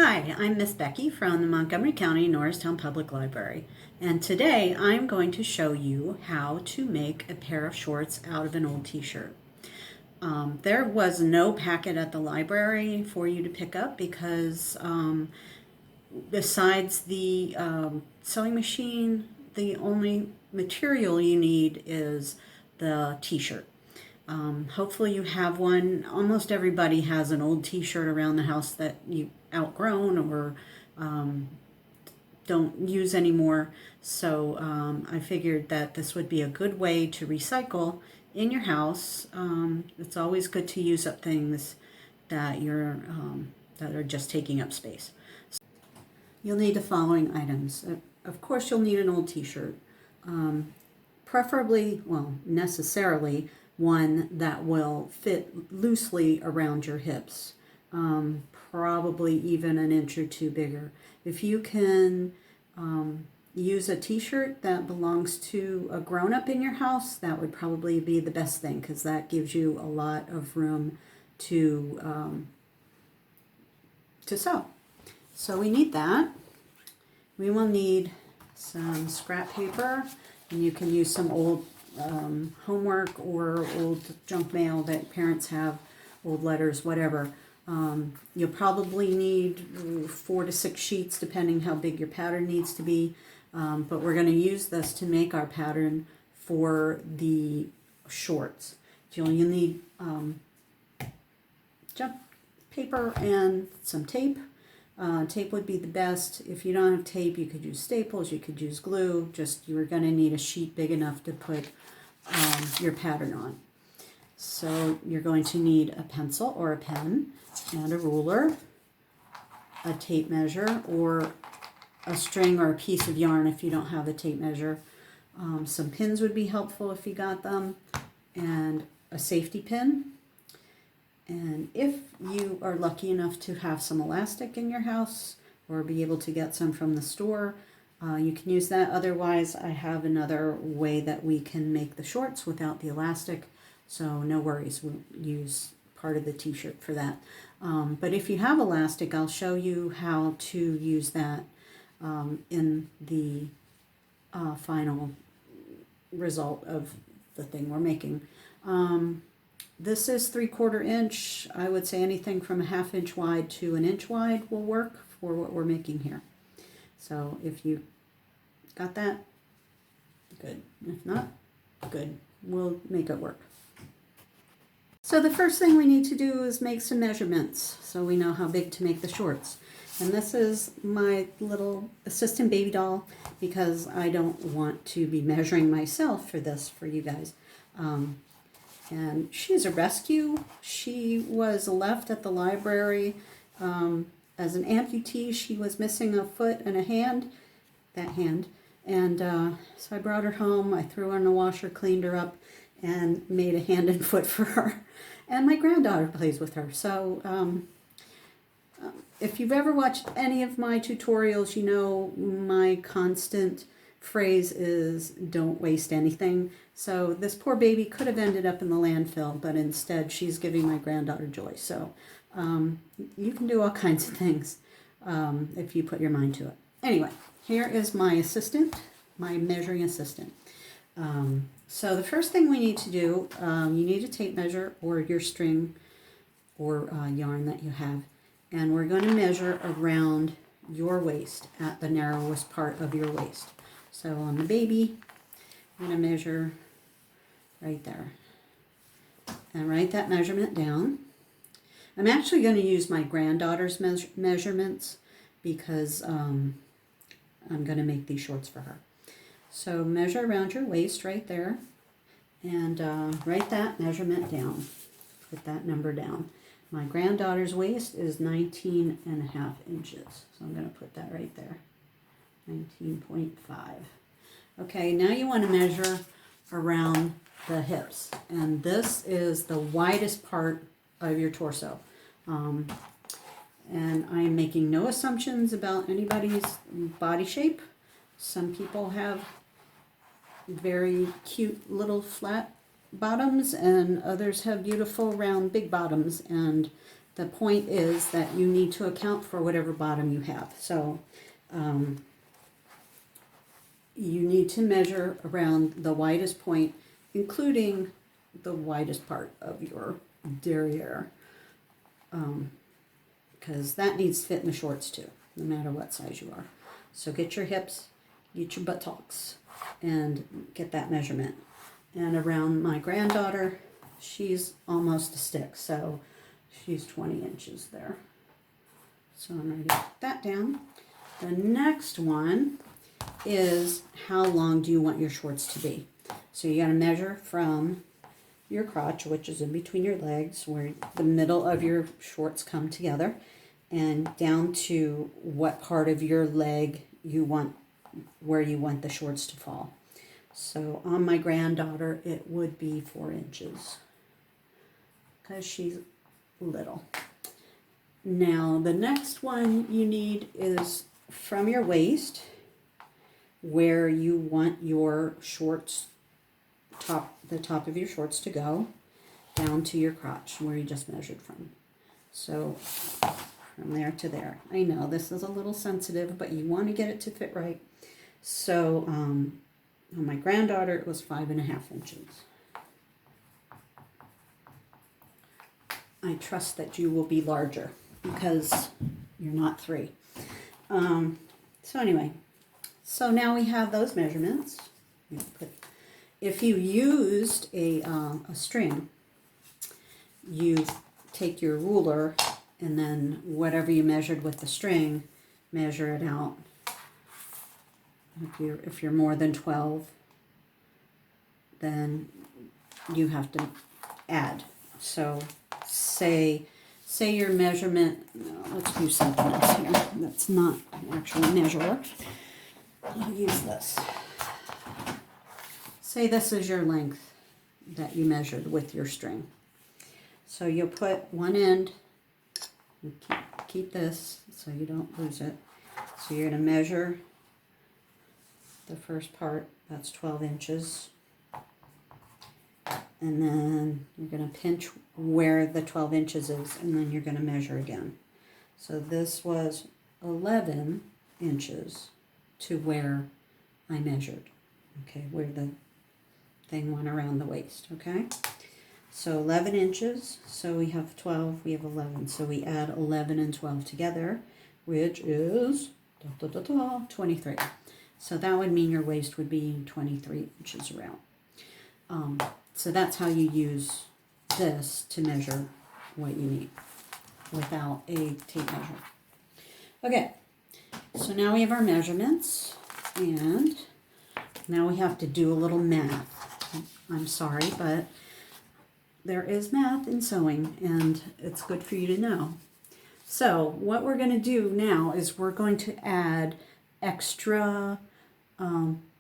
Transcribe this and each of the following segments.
Hi, I'm Miss Becky from the Montgomery County Norristown Public Library, and today I'm going to show you how to make a pair of shorts out of an old t-shirt. There was no packet at the library for you to pick up because besides the sewing machine, the only material you need is the t-shirt. Hopefully you have one. Almost everybody has an old t-shirt around the house that you've outgrown or don't use anymore. So I figured that this would be a good way to recycle in your house. It's always good to use up things that that are just taking up space. You'll need the following items. Of course, you'll need an old t-shirt. Preferably, well, necessarily, one that will fit loosely around your hips, probably even an inch or two bigger. If you can use a t-shirt that belongs to a grown-up in your house, that would probably be the best thing, because that gives you a lot of room to sew. So we need that. We will need some scrap paper, and you can use some old homework or old junk mail that parents have, old letters, whatever. You'll probably need 4 to 6 sheets depending how big your pattern needs to be, but we're going to use this to make our pattern for the shorts. You'll need junk paper and some tape. Tape would be the best. If you don't have tape, you could use staples, you could use glue. Just you're going to need a sheet big enough to put your pattern on. So you're going to need a pencil or a pen and a ruler, a tape measure or a string or a piece of yarn if you don't have a tape measure. Some pins would be helpful if you got them, and a safety pin. And if you are lucky enough to have some elastic in your house or be able to get some from the store, you can use that. Otherwise, I have another way that we can make the shorts without the elastic, so no worries. We'll use part of the t-shirt for that. But if you have elastic, I'll show you how to use that in the final result of the thing we're making. This is 3/4 inch. I would say anything from a 1/2 inch wide to 1 inch wide will work for what we're making here. So if you got that, good. If not, good. We'll make it work. So the first thing we need to do is make some measurements so we know how big to make the shorts. And this is my little assistant baby doll because I don't want to be measuring myself for this for you guys. And she's a rescue. She was left at the library as an amputee. She was missing a foot and a hand, and so I brought her home. I threw her in the washer, cleaned her up, and made a hand and foot for her. And my granddaughter plays with her. So if you've ever watched any of my tutorials, you know my constant phrase is don't waste anything. So this poor baby could have ended up in the landfill, but instead she's giving my granddaughter joy. So you can do all kinds of things if you put your mind to it. Anyway, here is my assistant, my measuring assistant. So the first thing we need to do, you need a tape measure or your string or yarn that you have, and we're going to measure around your waist at the narrowest part of your waist. So on the baby, I'm going to measure right there and write that measurement down. I'm actually going to use my granddaughter's measurements because I'm going to make these shorts for her. So measure around your waist right there and write that measurement down. Put that number down. My granddaughter's waist is 19.5 inches. So I'm going to put that right there. 19.5. Okay, now you want to measure around the hips. And this is the widest part of your torso. And I'm making no assumptions about anybody's body shape. Some people have very cute little flat bottoms and others have beautiful round big bottoms, and the point is that you need to account for whatever bottom you have. So you need to measure around the widest point, including the widest part of your derriere, because that needs to fit in the shorts too, no matter what size you are. So get your hips, get your buttocks, and get that measurement. And around my granddaughter, she's almost a stick, so she's 20 inches there. So I'm going to get that down. The next one is how long do you want your shorts to be? So you got to measure from your crotch, which is in between your legs, where the middle of your shorts come together, and down to what part of your leg you want, where you want the shorts to fall. So on my granddaughter, it would be 4 inches because she's little. Now the next one you need is from your waist, where you want your shorts, the top of your shorts to go, down to your crotch, where you just measured from. So from there to there. I know this is a little sensitive, but you want to get it to fit right. So on my granddaughter, it was 5.5 inches. I trust that you will be larger because you're not 3. So anyway, so now we have those measurements. If you used a string, you take your ruler and then whatever you measured with the string, measure it out. If you're more than 12, then you have to add. So say your measurement, let's do something else here. That's not an actual measurer. I'll use this. Say this is your length that you measured with your string. So you'll put one end, and keep this so you don't lose it. So you're going to measure the first part, that's 12 inches. And then you're going to pinch where the 12 inches is, and then you're going to measure again. So this was 11 inches to where I measured, okay, where the thing went around the waist, okay? So 11 inches, so we have 12, we have 11. So we add 11 and 12 together, which is 23. So that would mean your waist would be 23 inches around. So that's how you use this to measure what you need without a tape measure. Okay, so now we have our measurements, and now we have to do a little math. I'm sorry, but there is math in sewing, and it's good for you to know. So what we're going to do now is we're going to add extra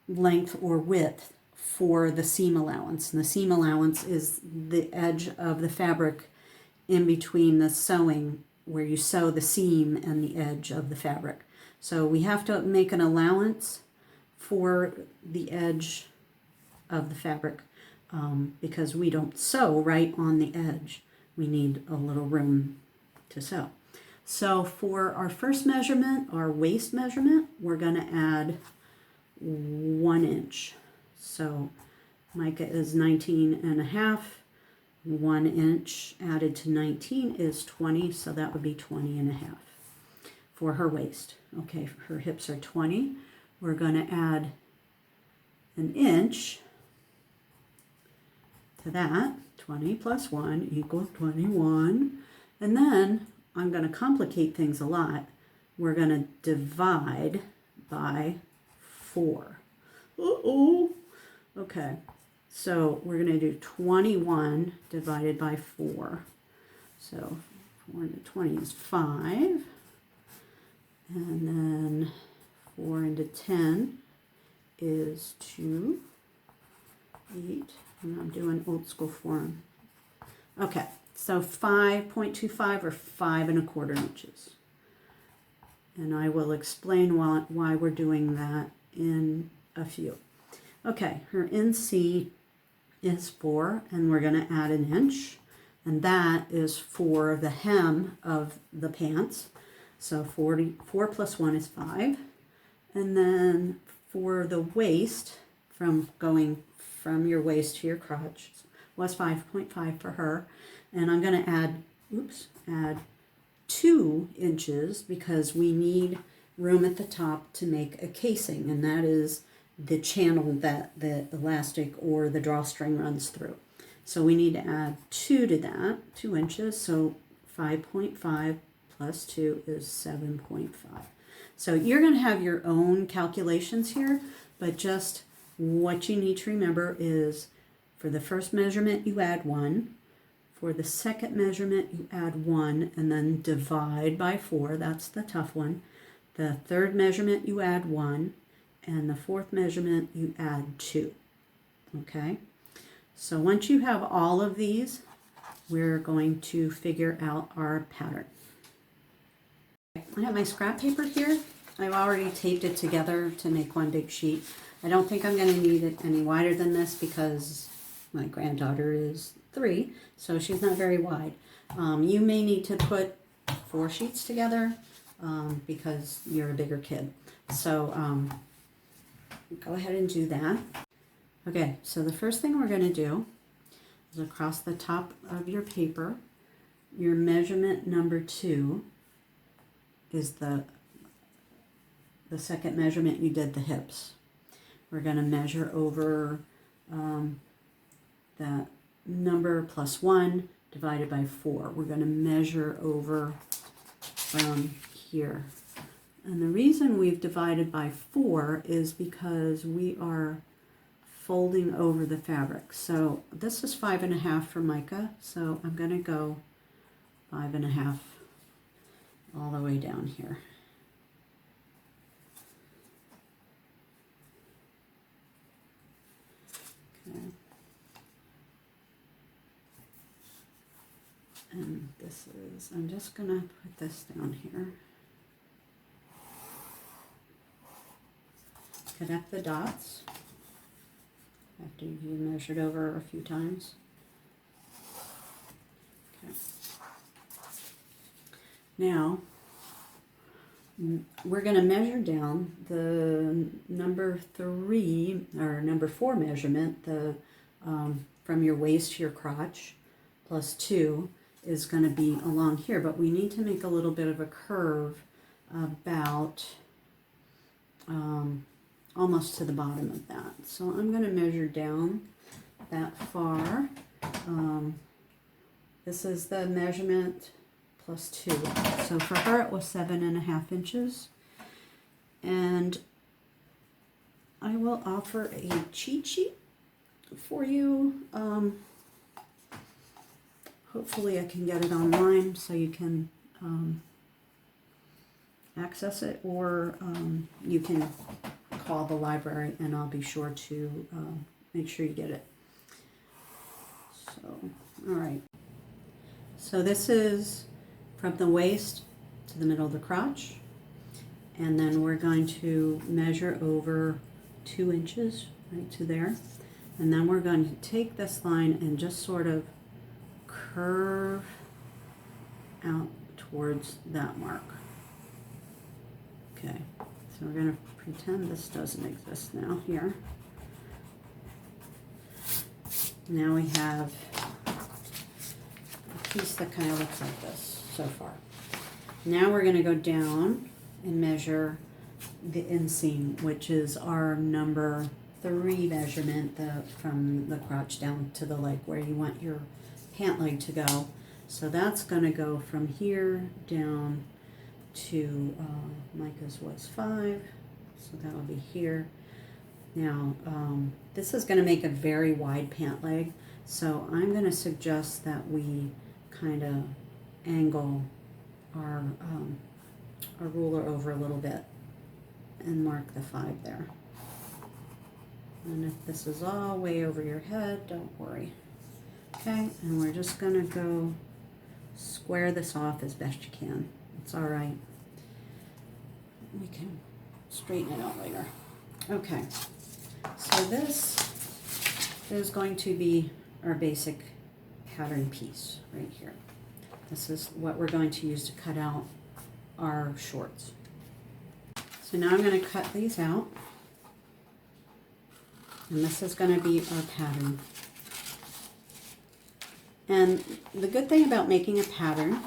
length or width for the seam allowance. And the seam allowance is the edge of the fabric in between the sewing, where you sew the seam and the edge of the fabric. So we have to make an allowance for the edge of the fabric because we don't sew right on the edge. We need a little room to sew. So for our first measurement, our waist measurement, we're going to add 1 inch. So Micah is 19.5. 1 inch added to 19 is 20, so that would be 20.5 for her waist. Okay, her hips are 20. We're going to add an inch to that. 20 plus 1 equals 21. And then I'm going to complicate things a lot. We're going to divide by 4. Uh-oh. Okay, so we're going to do 21 divided by 4. So 4 into 20 is 5. And then 4 into 10 is 2. 8. And I'm doing old school form. Okay, so 5.25 or 5.25 inches. And I will explain why we're doing that in a few. Okay, her NC is 4, and we're going to add an inch. and that is for the hem of the pants. So 4 plus 1 is 5. And then for the waist, from going from your waist to your crotch, was 5.5 for her. And I'm going to add 2 inches because we need room at the top to make a casing, and that is the channel that the elastic or the drawstring runs through. So we need to add 2 to that, 2 inches. So 5.5 plus 2 is 7.5. So you're going to have your own calculations here, but just what you need to remember is for the first measurement you add 1, for the second measurement you add 1 and then divide by 4, that's the tough one. The third measurement you add 1, and the fourth measurement you add 2. Okay? So once you have all of these, we're going to figure out our pattern. I have my scrap paper here. I've already taped it together to make one big sheet. I don't think I'm going to need it any wider than this because my granddaughter is 3, so she's not very wide. You may need to put 4 sheets together because you're a bigger kid. So go ahead and do that. Okay, so the first thing we're going to do is across the top of your paper, your measurement number 2 is the second measurement you did the hips. We're going to measure over that number plus 1 divided by 4. We're going to measure over from here. And the reason we've divided by 4 is because we are folding over the fabric. So this is 5.5 for Micah, so I'm going to go 5.5 all the way down here. Okay. And this is, I'm just going to put this down here. Connect the dots after you've measured over a few times. Okay. Now, we're going to measure down the number 3 or number 4 measurement, the from your waist to your crotch, plus 2 is going to be along here, but we need to make a little bit of a curve about almost to the bottom of that. So I'm going to measure down that far. This is the measurement plus 2. So for her it was 7.5 inches. And I will offer a cheat sheet for you. Hopefully I can get it online so you can access it, or you can call the library and I'll be sure to make sure you get it. So, all right. So this is from the waist to the middle of the crotch, and then we're going to measure over 2 inches right to there, and then we're going to take this line and just sort of curve out towards that mark. Okay, so we're going to pretend this doesn't exist now here. Now we have a piece that kind of looks like this so far. Now we're going to go down and measure the inseam, which is our number 3 measurement, from the crotch down to the leg where you want your pant leg to go. So that's going to go from here down to Micah's was 5, so that'll be here. Now this is going to make a very wide pant leg, so I'm going to suggest that we kind of angle our ruler over a little bit and mark the 5 there. And if this is all way over your head, don't worry. Okay, and we're just going to go square this off as best you can. It's all right. We can straighten it out later. Okay, so this is going to be our basic pattern piece right here. This is what we're going to use to cut out our shorts. So now I'm going to cut these out, and this is going to be our pattern. And the good thing about making a pattern,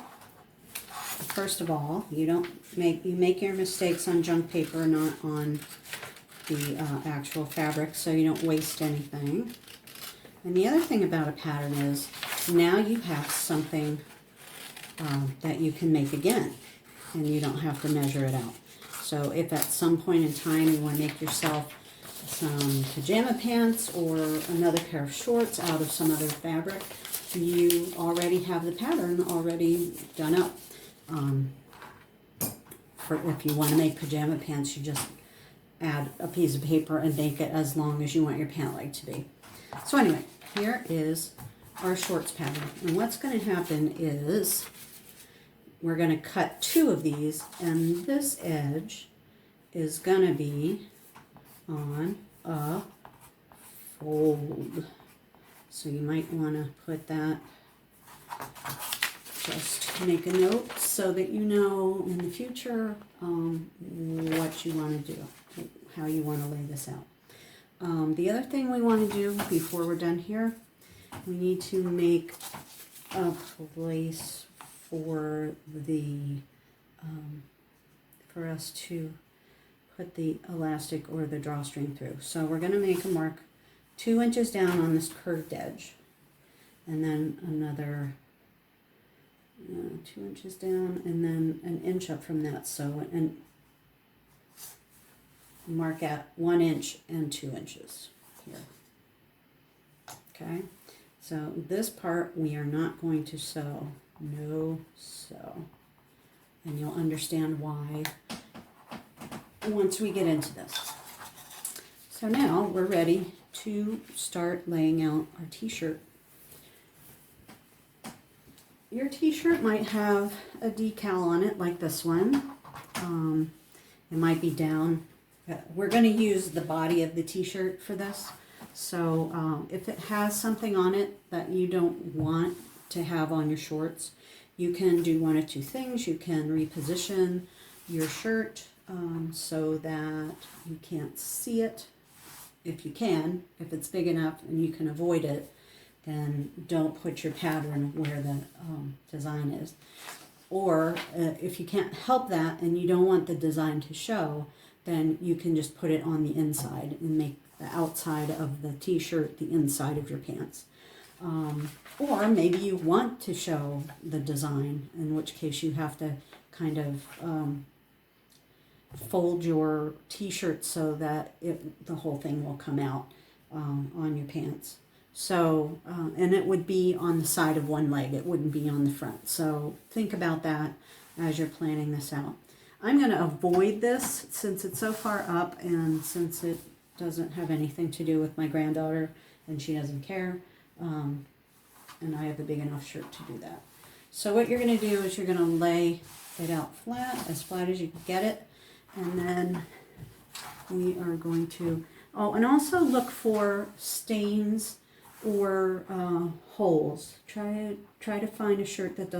first of all, you make your mistakes on junk paper, not on the actual fabric, so you don't waste anything. And the other thing about a pattern is now you have something that you can make again, and you don't have to measure it out. So if at some point in time you want to make yourself some pajama pants or another pair of shorts out of some other fabric, you already have the pattern already done up. If you want to make pajama pants, you just add a piece of paper and make it as long as you want your pant leg to be. So anyway, here is our shorts pattern. And what's going to happen is we're going to cut 2 of these, and this edge is going to be on a fold. So you might want to put that, just make a note so that you know in the future what you want to do, how you want to lay this out. The other thing we want to do before we're done here, we need to make a place for the for us to put the elastic or the drawstring through. So we're going to make a mark 2 inches down on this curved edge, and then another 2 inches down, and then an inch up from that. So and mark at 1 inch and 2 inches here. Okay, so this part we are not going to sew. No sew. And you'll understand why once we get into this. So now we're ready to start laying out our t-shirt. Your t-shirt might have a decal on it like this one. It might be down. We're going to use the body of the t-shirt for this. So if it has something on it that you don't want to have on your shorts, you can do one of 2 things. You can reposition your shirt so that you can't see it. If you can, if it's big enough and you can avoid it, then don't put your pattern where the design is. Or if you can't help that and you don't want the design to show, then you can just put it on the inside and make the outside of the t-shirt the inside of your pants. Or maybe you want to show the design, in which case you have to kind of fold your t-shirt so that the whole thing will come out on your pants. So, and it would be on the side of one leg, it wouldn't be on the front. So think about that as you're planning this out. I'm going to avoid this since it's so far up and since it doesn't have anything to do with my granddaughter and she doesn't care. And I have a big enough shirt to do that. So what you're going to do is you're going to lay it out flat as you can get it. And then we are going to, and also look for stains or holes. Try to find a shirt that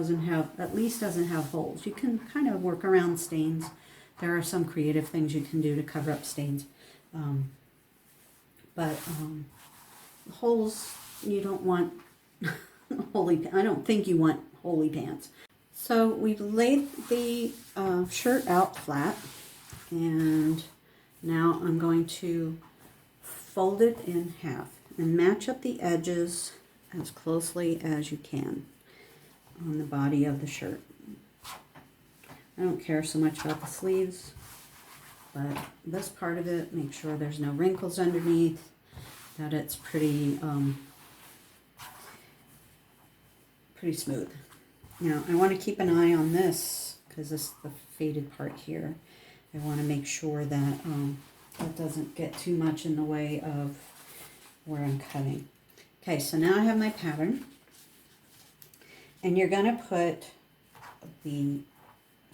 at least doesn't have holes. You can kind of work around stains. There are some creative things you can do to cover up stains. But holes, you don't want I don't think you want holy pants. So we've laid the shirt out flat, and now I'm going to fold it in half and match up the edges as closely as you can on the body of the shirt. I don't care so much about the sleeves, but this part of it, make sure there's no wrinkles underneath, that it's pretty smooth. Now I want to keep an eye on this because this is the faded part here. I want to make sure that that doesn't get too much in the way of where I'm cutting. Okay, so now I have my pattern, and you're going to put the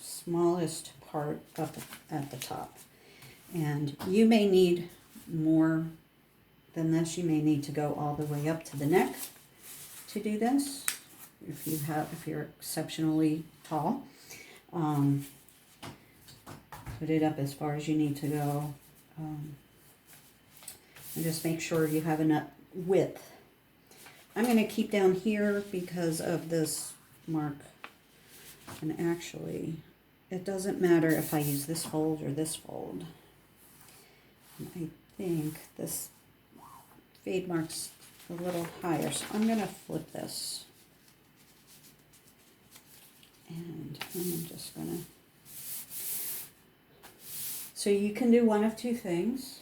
smallest part up at the top. And you may need more than this. You may need to go all the way up to the neck to do this. If you're exceptionally tall, put it up as far as you need to go, and just make sure you have enough width. I'm going to keep down here because of this mark, and actually it doesn't matter if I use this fold or this fold. And I think this fade mark's a little higher, so I'm going to flip this. And I'm just going to... So you can do one of two things.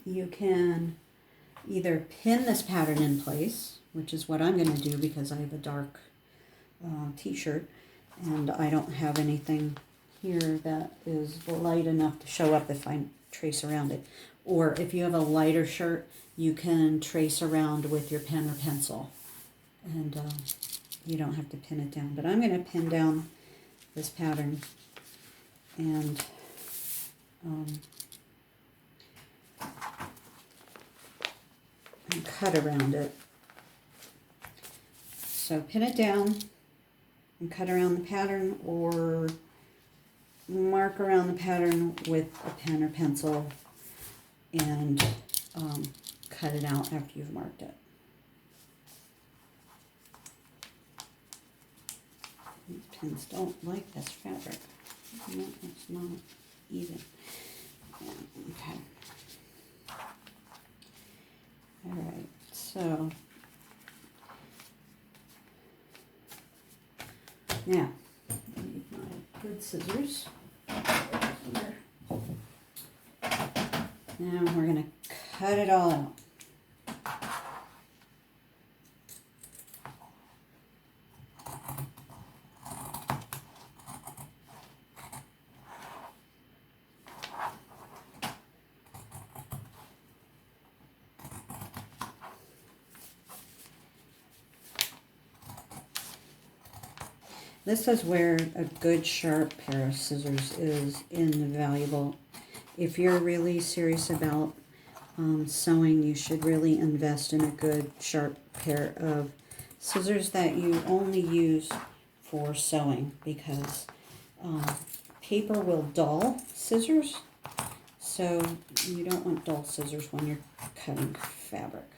You can either pin this pattern in place, which is what I'm going to do because I have a dark t-shirt and I don't have anything here that is light enough to show up if I trace around it. Or if you have a lighter shirt, you can trace around with your pen or pencil, and you don't have to pin it down. But I'm going to pin down this pattern and cut around it. So pin it down and cut around the pattern, or mark around the pattern with a pen or pencil and cut it out after you've marked it. These pins don't like this fabric. No, it's not even. Yeah, okay. All right, so now I need my good scissors. Now we're going to cut it all out. This is where a good sharp pair of scissors is invaluable. If you're really serious about sewing, you should really invest in a good sharp pair of scissors that you only use for sewing, because paper will dull scissors, so you don't want dull scissors when you're cutting fabric.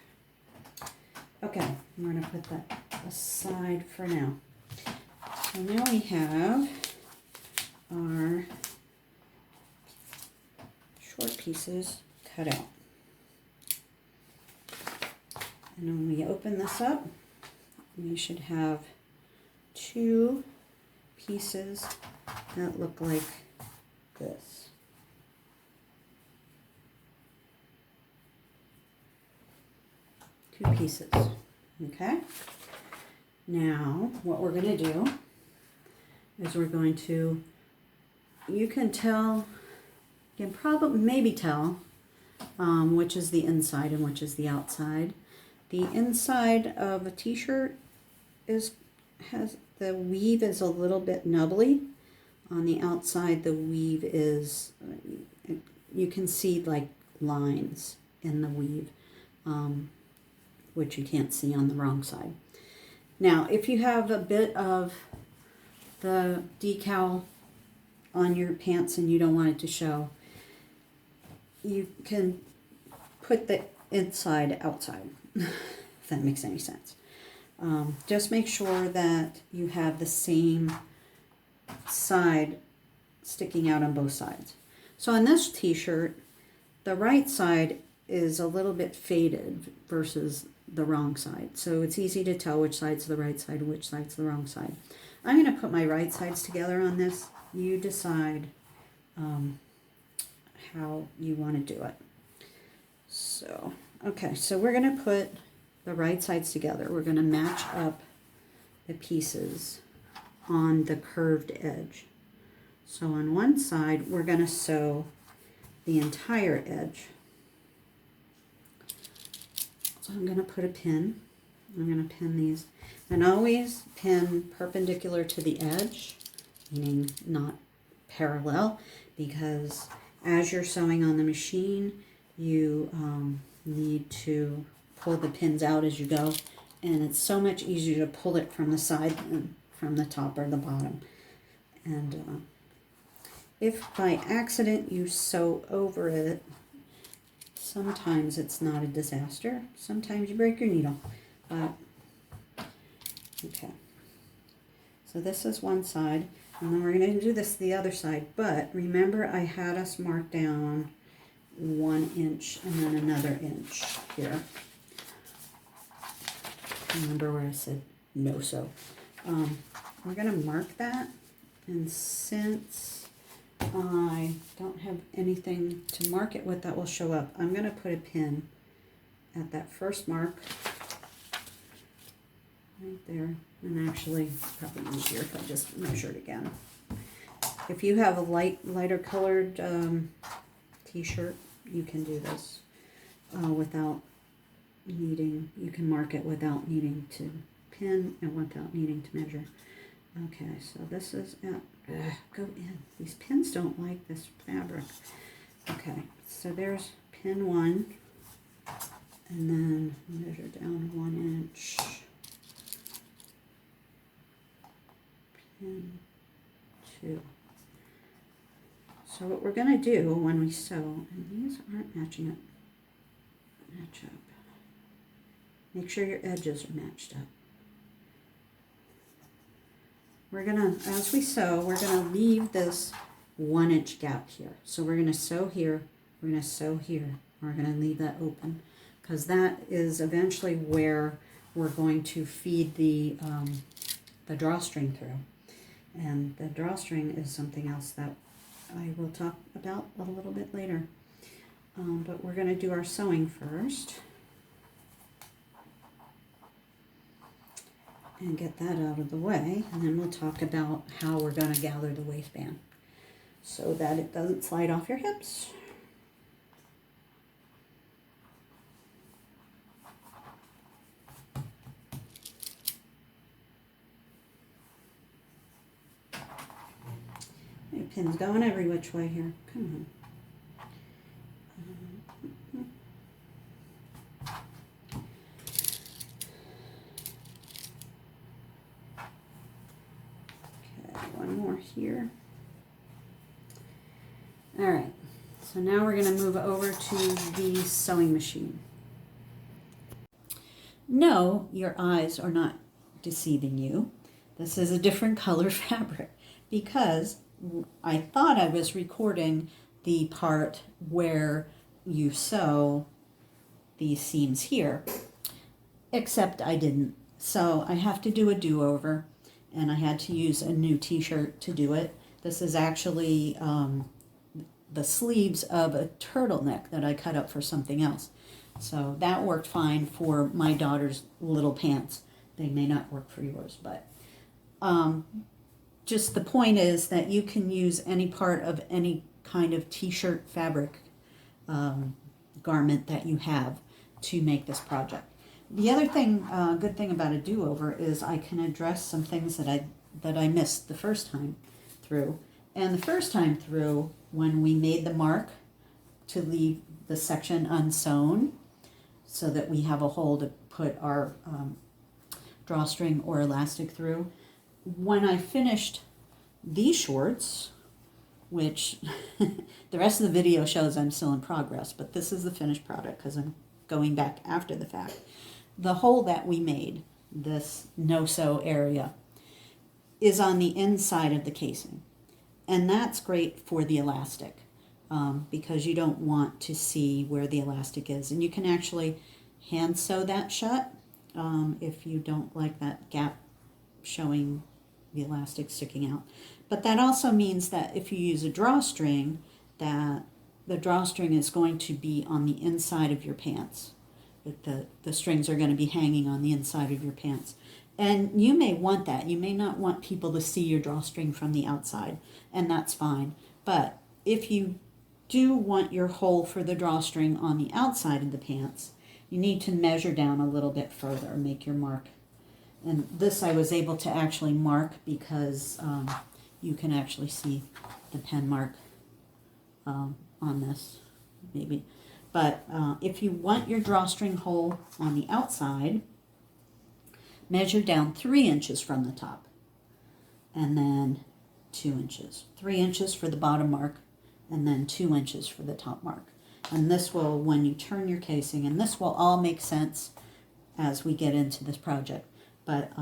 Okay, I'm going to put that aside for now. So now we have our short pieces cut out. And when we open this up, we should have two pieces that look like this. Two pieces, okay? Now, what we're going to do is we're going to, you can tell, you can probably maybe tell which is the inside and which is the outside. The inside of a t-shirt has the weave is a little bit nubbly. On the outside, the weave is, you can see like lines in the weave, which you can't see on the wrong side. Now, if you have a bit of the decal on your pants and you don't want it to show, you can put the inside outside, if that makes any sense. Just make sure that you have the same side sticking out on both sides. So on this t-shirt, the right side is a little bit faded versus the wrong side. So it's easy to tell which side's the right side and which side's the wrong side. I'm going to put my right sides together on this. You decide how you want to do it. So, okay, so we're going to put the right sides together. We're going to match up the pieces on the curved edge. So on one side, we're going to sew the entire edge. So I'm going to put a pin. I'm going to pin these. And always pin perpendicular to the edge, meaning not parallel, because as you're sewing on the machine, you need to pull the pins out as you go And it's so much easier to pull it from the side than from the top or the bottom. And if by accident you sew over it, sometimes it's not a disaster. Sometimes you break your needle. Okay. So this is one side, and then we're going to do this the other side. But remember, I had us mark down 1 inch and then another inch here. Remember where I said no sew. We're going to mark that, and since I don't have anything to mark it with that will show up, I'm going to put a pin at that first mark right there. And actually, it's probably easier if I just measure it again. If you have a lighter colored t-shirt, you can do this without needing, you can mark it without needing to pin and without needing to measure. Okay, so this is at, go in. These pins don't like this fabric. Okay, so there's pin 1, and then measure down 1 inch. Pin 2. So what we're going to do when we sew, and these aren't matching up, match up. Make sure your edges are matched up. We're going to, as we sew, we're going to leave this 1 inch gap here. So we're going to sew here, we're going to sew here, we're going to leave that open, because that is eventually where we're going to feed the drawstring through. And the drawstring is something else that I will talk about a little bit later. But we're going to do our sewing first. And get that out of the way. And then we'll talk about how we're going to gather the waistband so that it doesn't slide off your hips. Pins going every which way here. Come on. Okay, one more here. All right, so now we're going to move over to the sewing machine. No, your eyes are not deceiving you. This is a different color fabric because I thought I was recording the part where you sew these seams here, except I didn't. So I have to do a do-over, and I had to use a new t-shirt to do it. This is actually the sleeves of a turtleneck that I cut up for something else. So that worked fine for my daughter's little pants. They may not work for yours, but just the point is that you can use any part of any kind of t-shirt fabric garment that you have to make this project. The other thing, good thing about a do-over is I can address some things that I missed the first time through. And the first time through, when we made the mark to leave the section unsewn so that we have a hole to put our drawstring or elastic through, when I finished these shorts, which the rest of the video shows I'm still in progress, but this is the finished product because I'm going back after the fact. The hole that we made, this no-sew area, is on the inside of the casing. And that's great for the elastic because you don't want to see where the elastic is. And you can actually hand sew that shut if you don't like that gap showing the elastic sticking out. But that also means that if you use a drawstring, that the drawstring is going to be on the inside of your pants. The strings are going to be hanging on the inside of your pants. And you may want that. You may not want people to see your drawstring from the outside, and that's fine. But if you do want your hole for the drawstring on the outside of the pants, you need to measure down a little bit further, make your mark. And this I was able to actually mark because you can actually see the pen mark on this, maybe. But if you want your drawstring hole on the outside, measure down 3 inches from the top, and then 2 inches. 3 inches for the bottom mark, and then 2 inches for the top mark. And this will, when you turn your casing, and this will all make sense as we get into this project, but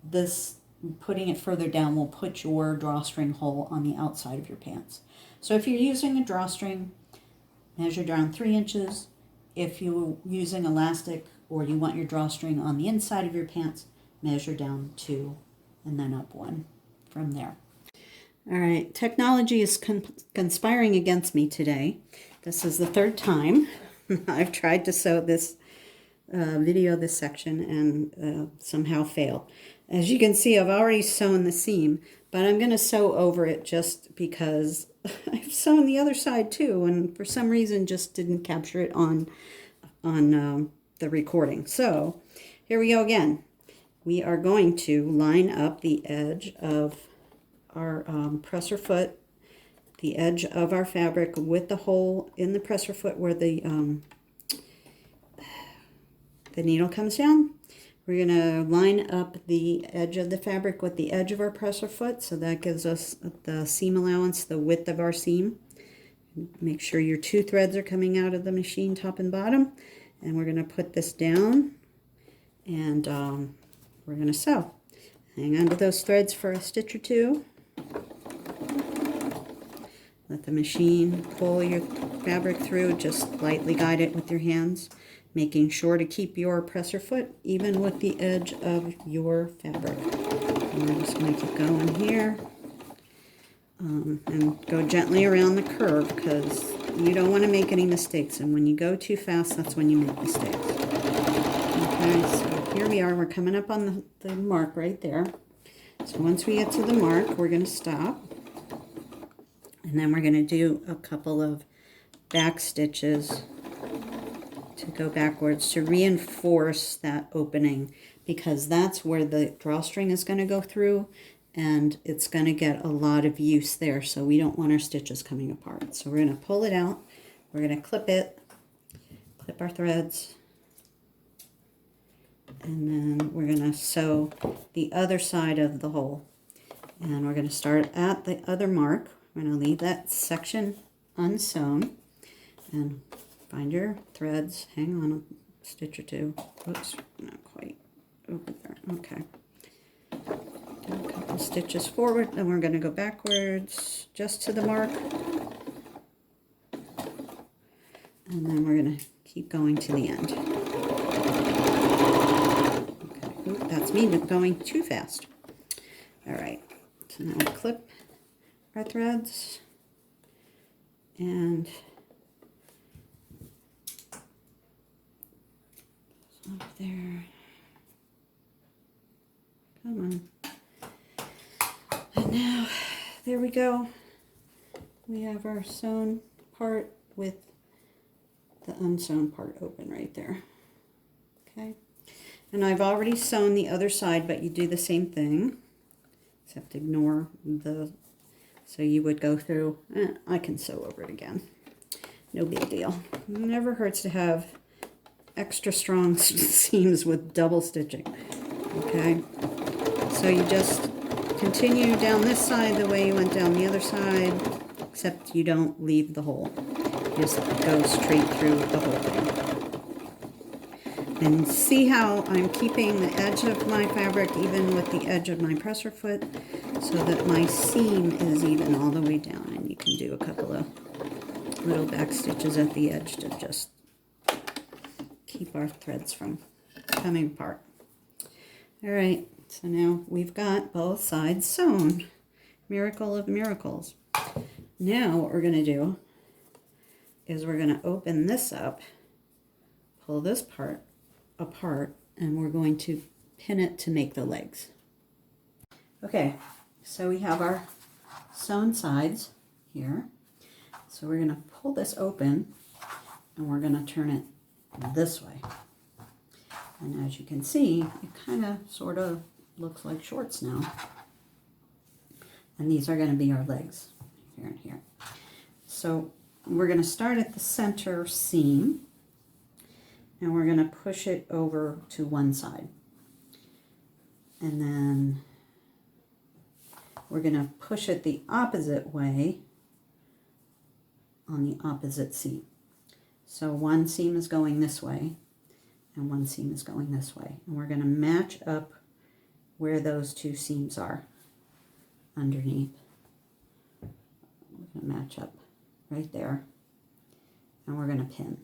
this, putting it further down, will put your drawstring hole on the outside of your pants. So if you're using a drawstring, measure down 3 inches. If you're using elastic or you want your drawstring on the inside of your pants, measure down 2 and then up 1 from there. All right, technology is conspiring against me today. This is the 3rd time I've tried to sew this this section and somehow failed. As you can see, I've already sewn the seam, but I'm going to sew over it just because I've sewn the other side too, and for some reason just didn't capture it on the recording. So here we go again. We are going to line up the edge of our presser foot, the edge of our fabric with the hole in the presser foot where the needle comes down. We're going to line up the edge of the fabric with the edge of our presser foot, so that gives us the seam allowance, the width of our seam. Make sure your 2 threads are coming out of the machine, top and bottom. And we're going to put this down, and we're going to sew. Hang on to those threads for a stitch or 2. Let the machine pull your fabric through, just lightly guide it with your hands, making sure to keep your presser foot even with the edge of your fabric. And we're just going to keep going here and go gently around the curve, because you don't want to make any mistakes, and when you go too fast, that's when you make mistakes. Okay, so here we are. We're coming up on the mark right there. So once we get to the mark, we're going to stop, and then we're going to do a couple of back stitches to go backwards to reinforce that opening, because that's where the drawstring is going to go through, and it's going to get a lot of use there, so we don't want our stitches coming apart. So we're going to pull it out, we're going to clip it, clip our threads, and then we're going to sew the other side of the hole. And we're going to start at the other mark. We're going to leave that section unsewn, and find your threads, hang on a stitch or 2. Oops, not quite over there. Okay. Do a couple stitches forward, then we're going to go backwards just to the mark. And then we're going to keep going to the end. Okay. Ooh, that's me going too fast. All right. So now we clip our threads and up there. Come on. And now, there we go. We have our sewn part with the unsewn part open right there. Okay. And I've already sewn the other side, but you do the same thing, except ignore the, so you would go through, I can sew over it again. No big deal. It never hurts to have extra strong seams with double stitching. Okay. So you just continue down this side the way you went down the other side, except you don't leave the hole. You just go straight through the whole thing. And see how I'm keeping the edge of my fabric even with the edge of my presser foot, so that my seam is even all the way down. And you can do a couple of little back stitches at the edge to just keep our threads from coming apart. All right. So now we've got both sides sewn. Miracle of miracles. Now what we're going to do is we're going to open this up, pull this part apart, and we're going to pin it to make the legs. Okay, so we have our sewn sides here. So we're going to pull this open, and we're going to turn it this way. And as you can see, it kind of sort of looks like shorts now. And these are going to be our legs, here and here. So we're going to start at the center seam, and we're going to push it over to one side. And then we're going to push it the opposite way on the opposite seam. So one seam is going this way and one seam is going this way. And we're going to match up where those two seams are underneath. We're going to match up right there. And we're going to pin.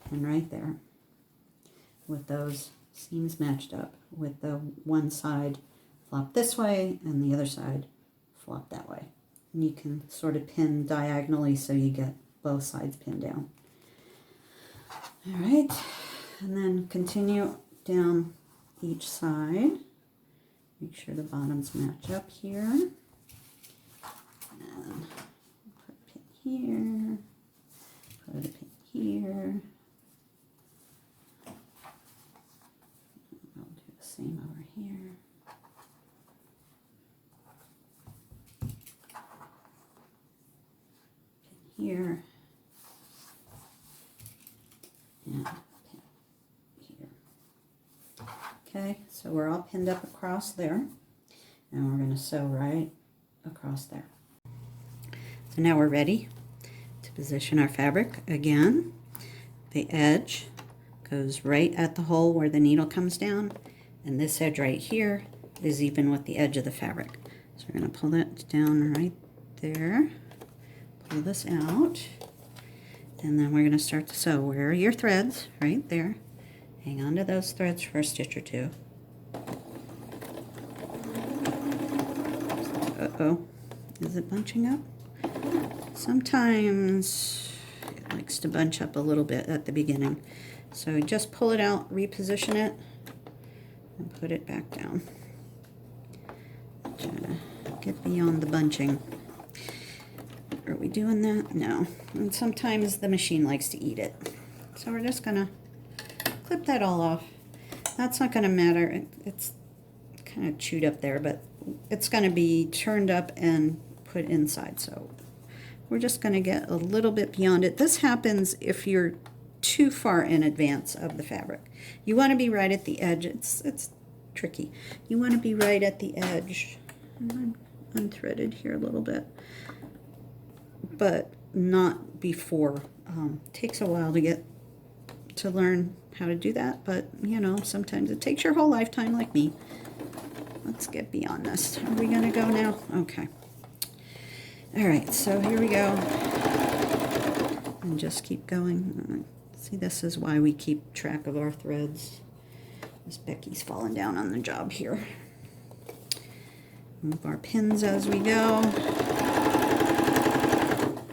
And right there with those seams matched up with the one side flop this way and the other side flop that way. And you can sort of pin diagonally so you get both sides pinned down. All right, and then continue down each side. Make sure the bottoms match up here. And put a pin here, put a pin here. I'll do the same over here. Pin here. And pin here. Okay, so we're all pinned up across there. And we're going to sew right across there. So now we're ready to position our fabric again. The edge goes right at the hole where the needle comes down, and this edge right here is even with the edge of the fabric. So we're going to pull that down right there, pull this out, and then we're going to start to sew. Where are your threads? Right there. Hang on to those threads for a stitch or two. Uh-oh, is it bunching up? Sometimes it likes to bunch up a little bit at the beginning. So just pull it out, reposition it, and put it back down. Try to get beyond the bunching. Are we doing that? No. And sometimes the machine likes to eat it. So we're just gonna clip that all off. That's not gonna matter. It's kind of chewed up there, but it's gonna be turned up and put inside. So we're just gonna get a little bit beyond it. This happens if you're too far in advance of the fabric. You want to be right at the edge. It's tricky. You want to be right at the edge. I'm unthreaded here a little bit, but not before. Takes a while to learn how to do that, but you know, sometimes it takes your whole lifetime like me. Let's get beyond this. Are we gonna go now? Okay. All right, so here we go. And just keep going. See, this is why we keep track of our threads. Miss Becky's falling down on the job here. Move our pins as we go.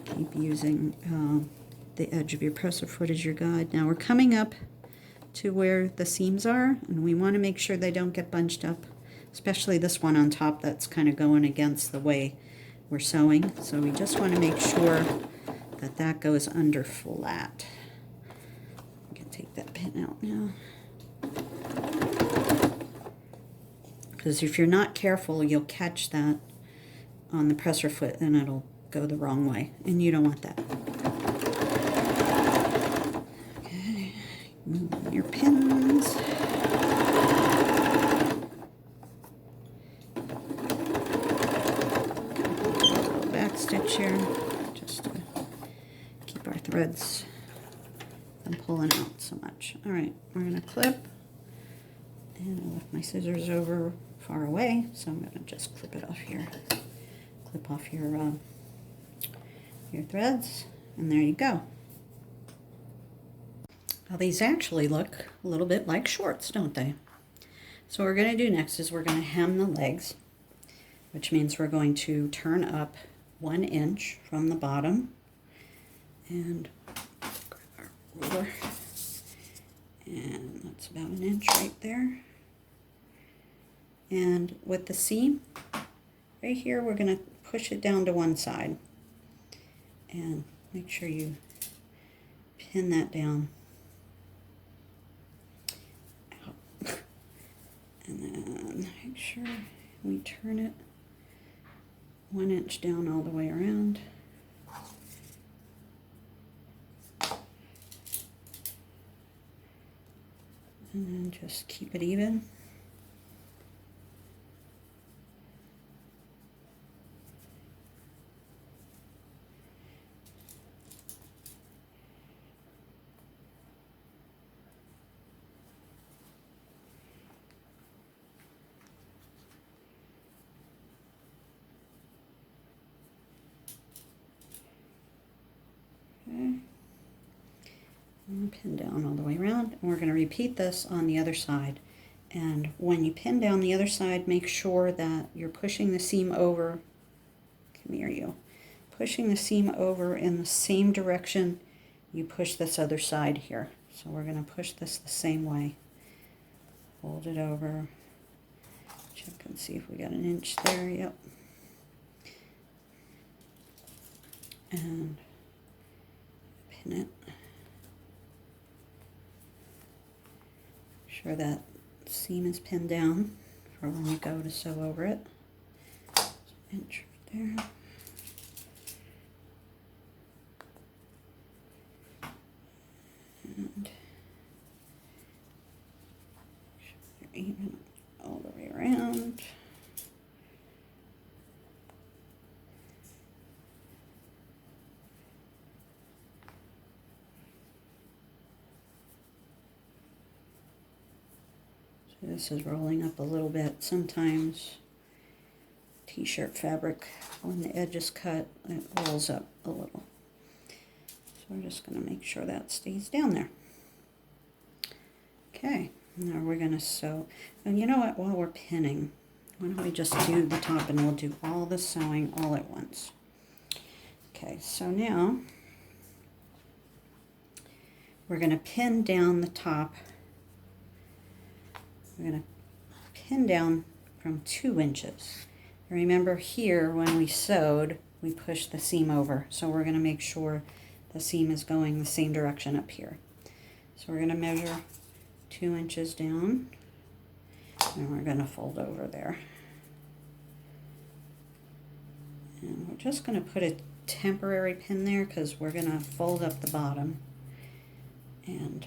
Keep using the edge of your presser foot as your guide. Now we're coming up to where the seams are, and we want to make sure they don't get bunched up, especially this one on top that's kind of going against the way we're sewing. So we just want to make sure that that goes under flat. I can take that pin out now. Because if you're not careful, you'll catch that on the presser foot and it'll go the wrong way, and you don't want that. Okay, move your pins. Back stitch here, just to keep our threads from pulling out so much. All right, we're gonna clip, and I left my scissors over far away, so I'm gonna just clip it off here. Clip off your threads, and there you go. Now these actually look a little bit like shorts, don't they? So what we're going to do next is we're going to hem the legs, which means we're going to turn up 1 inch from the bottom, and grab our ruler, and that's about 1 inch right there. And with the seam right here, we're going to push it down to one side. And make sure you pin that down. Out. And then make sure we turn it 1 inch down all the way around. And then just keep it even. And pin down all the way around, and we're going to repeat this on the other side. And when you pin down the other side, make sure that you're pushing the seam over. Come here, you. Pushing the seam over in the same direction you push this other side here. So we're going to push this the same way. Fold it over. Check and see if we got an inch there. Yep. And pin it. Sure that seam is pinned down for when you go to sew over it. So inch right there. And you're even all the way around. So this is rolling up a little bit. Sometimes t-shirt fabric, when the edge is cut, it rolls up a little. So we're just going to make sure that stays down there. Okay, now we're going to sew. And you know what, while we're pinning, why don't we just do the top and we'll do all the sewing all at once. Okay, so now we're going to pin down the top. We're going to pin down from 2 inches. Remember here when we sewed, we pushed the seam over. So we're going to make sure the seam is going the same direction up here. So we're going to measure 2 inches down, and we're going to fold over there. And we're just going to put a temporary pin there because we're going to fold up the bottom. And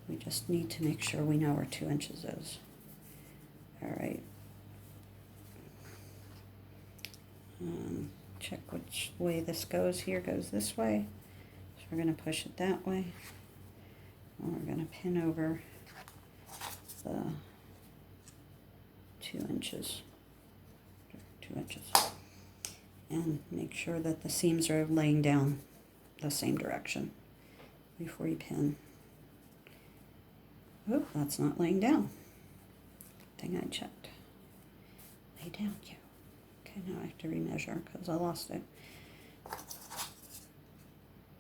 we just need to make sure we know where 2 inches is. All right. Check which way this goes. Here goes this way. So we're going to push it that way. And we're going to pin over the 2 inches. 2 inches. And make sure that the seams are laying down the same direction before you pin. Oh, that's not laying down. Good thing I checked. Lay down, you. Okay, now I have to remeasure because I lost it.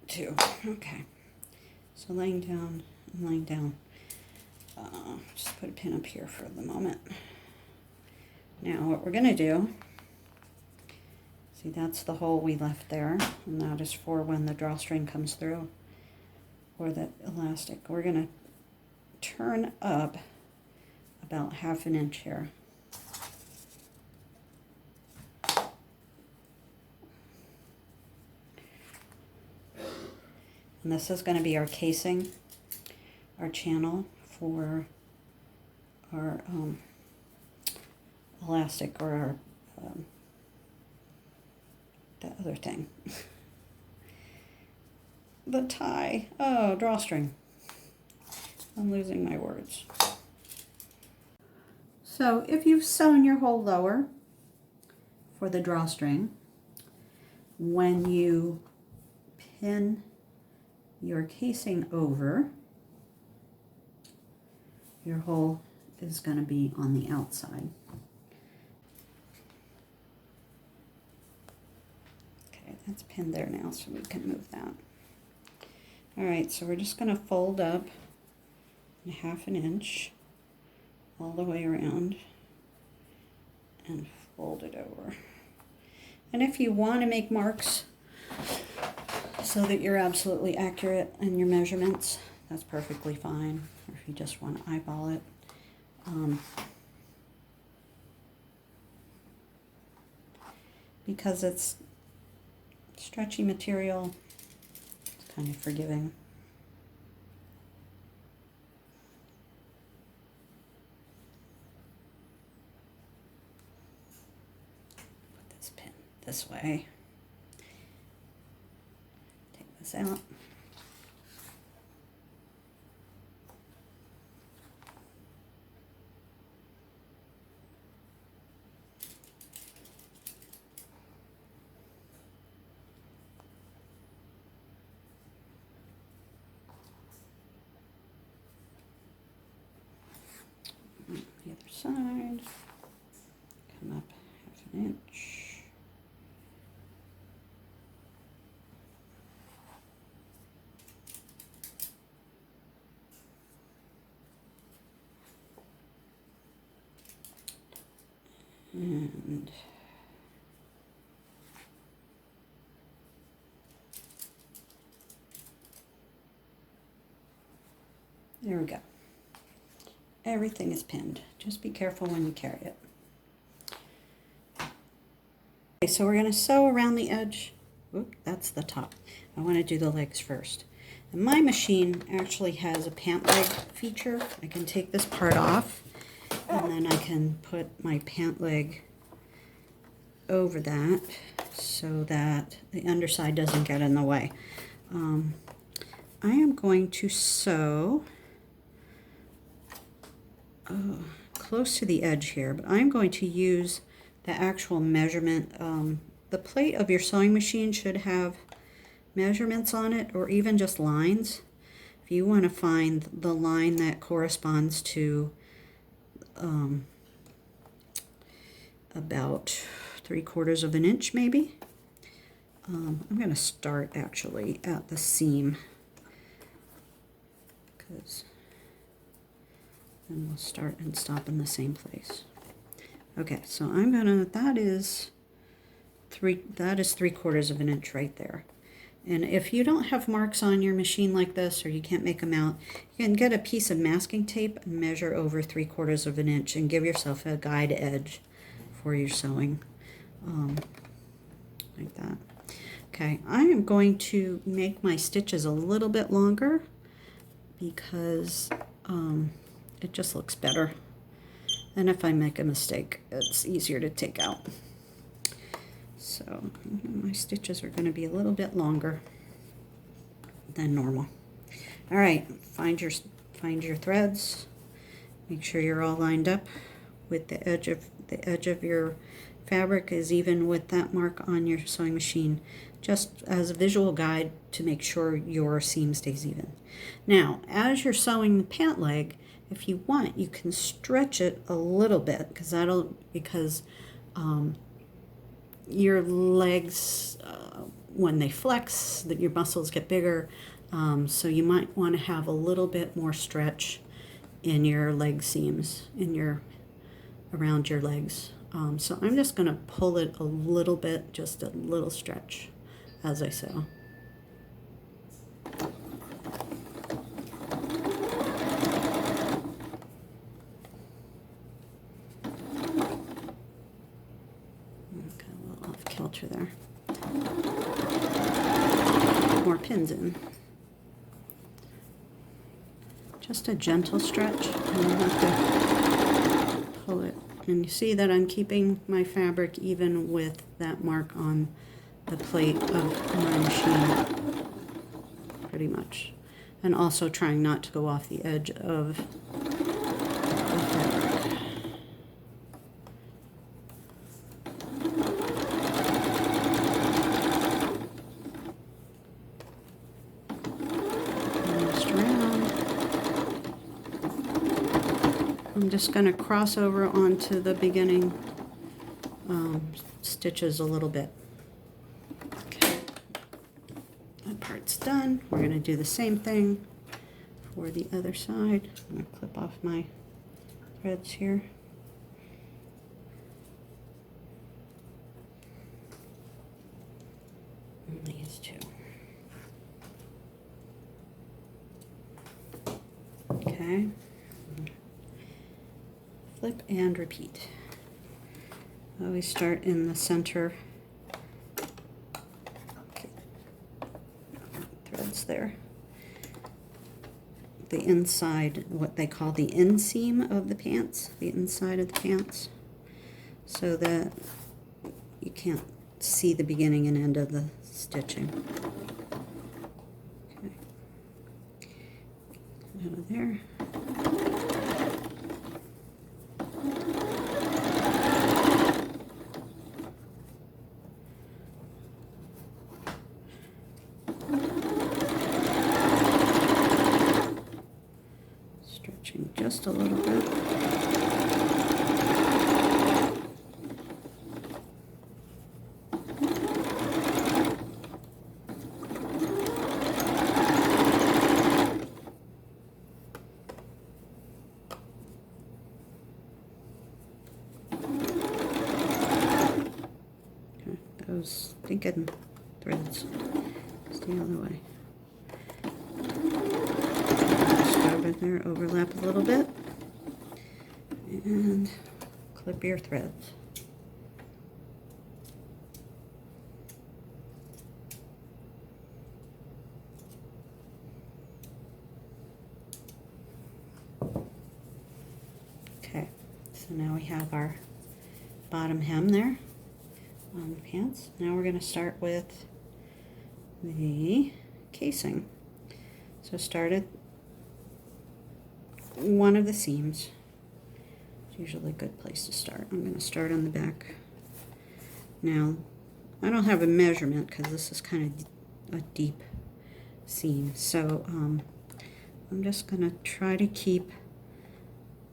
2. Okay. So laying down and laying down. Just put a pin up here for the moment. Now what we're going to do, see that's the hole we left there, and that is for when the drawstring comes through, or the elastic. We're going to turn up about 1/2 inch here. And this is going to be our casing, our channel for our elastic, or our the other thing. The tie. Oh, drawstring. I'm losing my words. So if you've sewn your hole lower for the drawstring, when you pin your casing over, your hole is going to be on the outside. Okay, that's pinned there now, so we can move that. All right, so we're just going to fold up 1/2 inch all the way around and fold it over. And if you want to make marks so that you're absolutely accurate in your measurements, that's perfectly fine. Or if you just want to eyeball it. Because it's stretchy material, it's kind of forgiving. Put this pin this way. Take this out. side, come up 1/2 inch. And there we go. Everything is pinned. Just be careful when you carry it. Okay, so we're going to sew around the edge. Oop, that's the top. I want to do the legs first. And my machine actually has a pant leg feature. I can take this part off and then I can put my pant leg over that so that the underside doesn't get in the way. I am going to sew close to the edge here, but I'm going to use the actual measurement. The plate of your sewing machine should have measurements on it, or even just lines. If you want to find the line that corresponds to about 3/4 of an inch maybe. I'm going to start actually at the seam, because then we'll start and stop in the same place. Okay, so I'm gonna, that is 3/4 of an inch right there. And if you don't have marks on your machine like this, or you can't make them out, you can get a piece of masking tape and measure over 3/4 of an inch and give yourself a guide edge for your sewing, like that. Okay, I am going to make my stitches a little bit longer because it just looks better. And if I make a mistake, it's easier to take out. So my stitches are going to be a little bit longer than normal. All right, find your threads. Make sure you're all lined up with the edge of your fabric is even with that mark on your sewing machine, just as a visual guide to make sure your seam stays even. Now, as you're sewing the pant leg, if you want, you can stretch it a little bit, because your legs, when they flex, that your muscles get bigger, so you might want to have a little bit more stretch in your leg seams, around your legs. So I'm just going to pull it a little bit, just a little stretch as I sew. Kilter there. More pins in. Just a gentle stretch, and you have to pull it. And you see that I'm keeping my fabric even with that mark on the plate of my machine, pretty much. And also trying not to go off the edge of the fabric. I'm just going to cross over onto the beginning stitches a little bit. Okay, that part's done. We're going to do the same thing for the other side. I'm going to clip off my threads here. And these two. Okay. Flip and repeat. Always start in the center. Okay. Threads there. The inside, what they call the inseam of the pants, the inside of the pants, so that you can't see the beginning and end of the stitching. Okay. Out of there. Just a little bit. those stinking threads stay out of the way. Just go over there, overlap a little bit, and clip your threads. Okay, so now we have our bottom hem there on the pants. Now we're going to start with the casing. So start at one of the seams. It's usually a good place to start. I'm going to start on the back. Now, I don't have a measurement because this is kind of a deep seam. So I'm just going to try to keep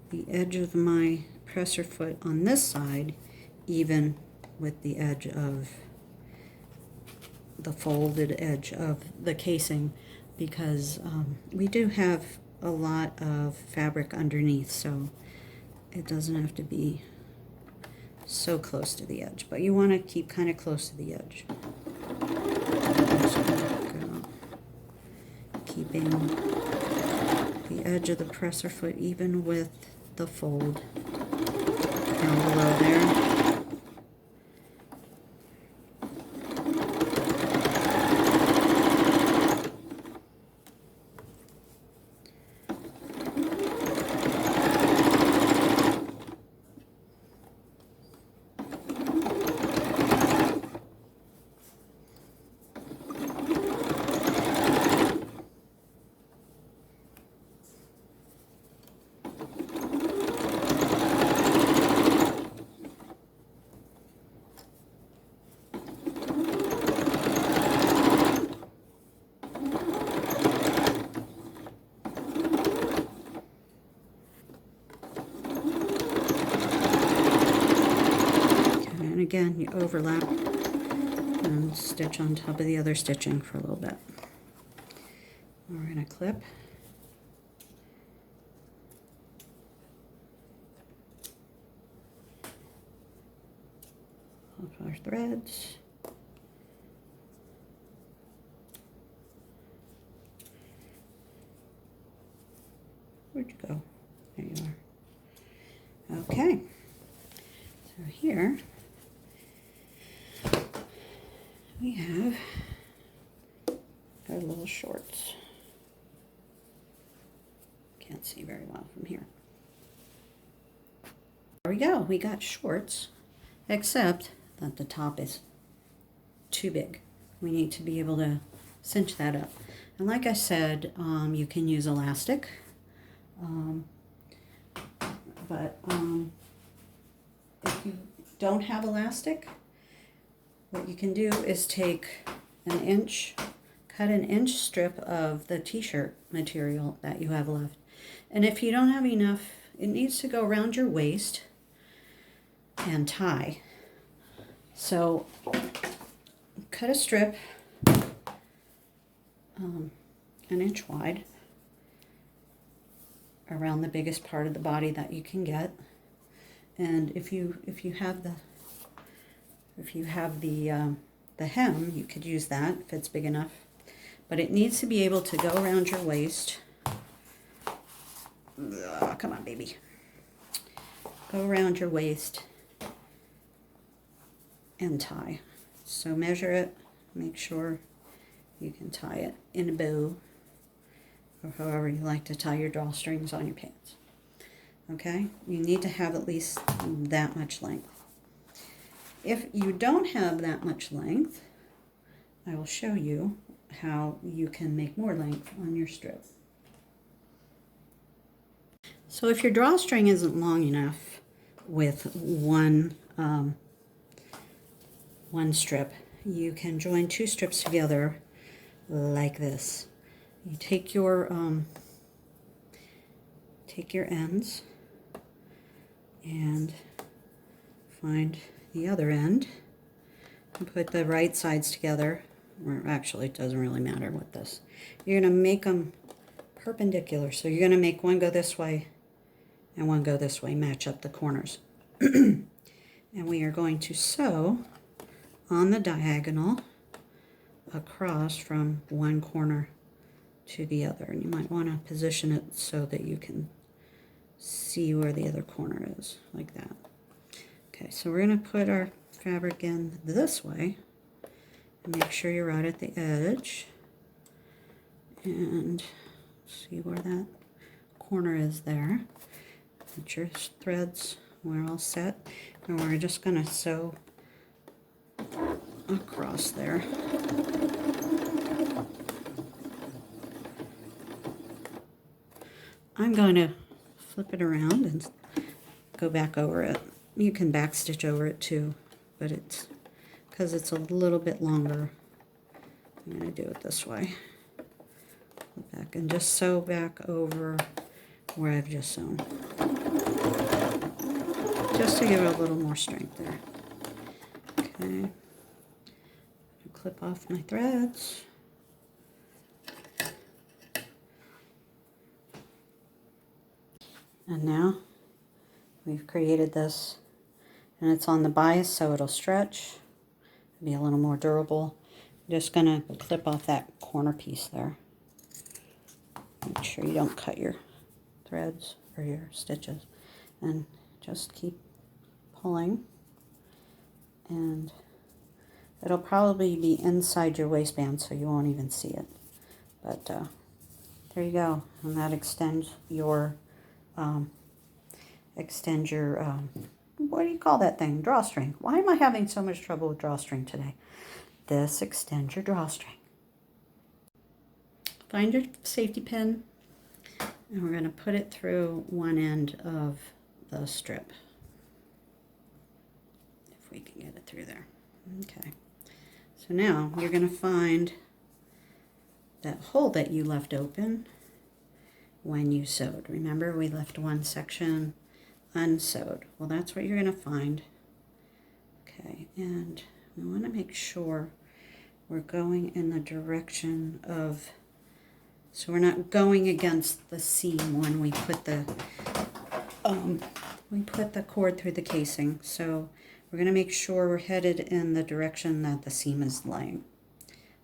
the edge of my presser foot on this side even with the edge of the folded edge of the casing, because we do have a lot of fabric underneath, so it doesn't have to be so close to the edge, but you want to keep kind of close to the edge. Just go, keeping the edge of the presser foot even with the fold down below there. Again, you overlap and stitch on top of the other stitching for a little bit. We're going to clip. Off our threads. Where'd you go? There you are. Okay. So here we have our little shorts. Can't see very well from here. There we go. We got shorts, except that the top is too big. We need to be able to cinch that up. And like I said, you can use elastic, but if you don't have elastic, what you can do is take cut an inch strip of the t-shirt material that you have left. And if you don't have enough, it needs to go around your waist and tie. So cut a strip an inch wide around the biggest part of the body that you can get. And if you have the hem, you could use that if it's big enough. But it needs to be able to go around your waist. Oh, come on, baby. Go around your waist and tie. So measure it, make sure you can tie it in a bow, or however you like to tie your drawstrings on your pants. Okay? You need to have at least that much length. If you don't have that much length, I will show you how you can make more length on your strip. So if your drawstring isn't long enough with one strip, you can join two strips together like this. You take your ends and find the other end and put the right sides together, or actually it doesn't really matter with this. You're going to make them perpendicular, so you're going to make one go this way and one go this way, match up the corners. And we are going to sew on the diagonal across from one corner to the other. And you might want to position it so that you can see where the other corner is, like that. Okay, so we're going to put our fabric in this way and make sure you're right at the edge. And see where that corner is there. Get your threads, we're all set. And we're just going to sew across there. I'm going to flip it around and go back over it. You can backstitch over it too, but it's because it's a little bit longer. I'm going to do it this way. Back and just sew back over where I've just sewn, just to give it a little more strength there. Okay, clip off my threads. And now we've created this, and it's on the bias so it'll stretch, be a little more durable. I'm just going to clip off that corner piece there. Make sure you don't cut your threads or your stitches, and just keep pulling, and it'll probably be inside your waistband so you won't even see it, but there you go. And that extends your what do you call that thing? Drawstring. Why am I having so much trouble with drawstring today? This extends your drawstring. Find your safety pin, and we're going to put it through one end of the strip. If we can get it through there. Okay. So now you're going to find that hole that you left open when you sewed. Remember, we left one section unsewed. Well, that's what you're going to find. Okay, and we want to make sure we're going in the direction of, so we're not going against the seam when we put the cord through the casing. So we're going to make sure we're headed in the direction that the seam is laying.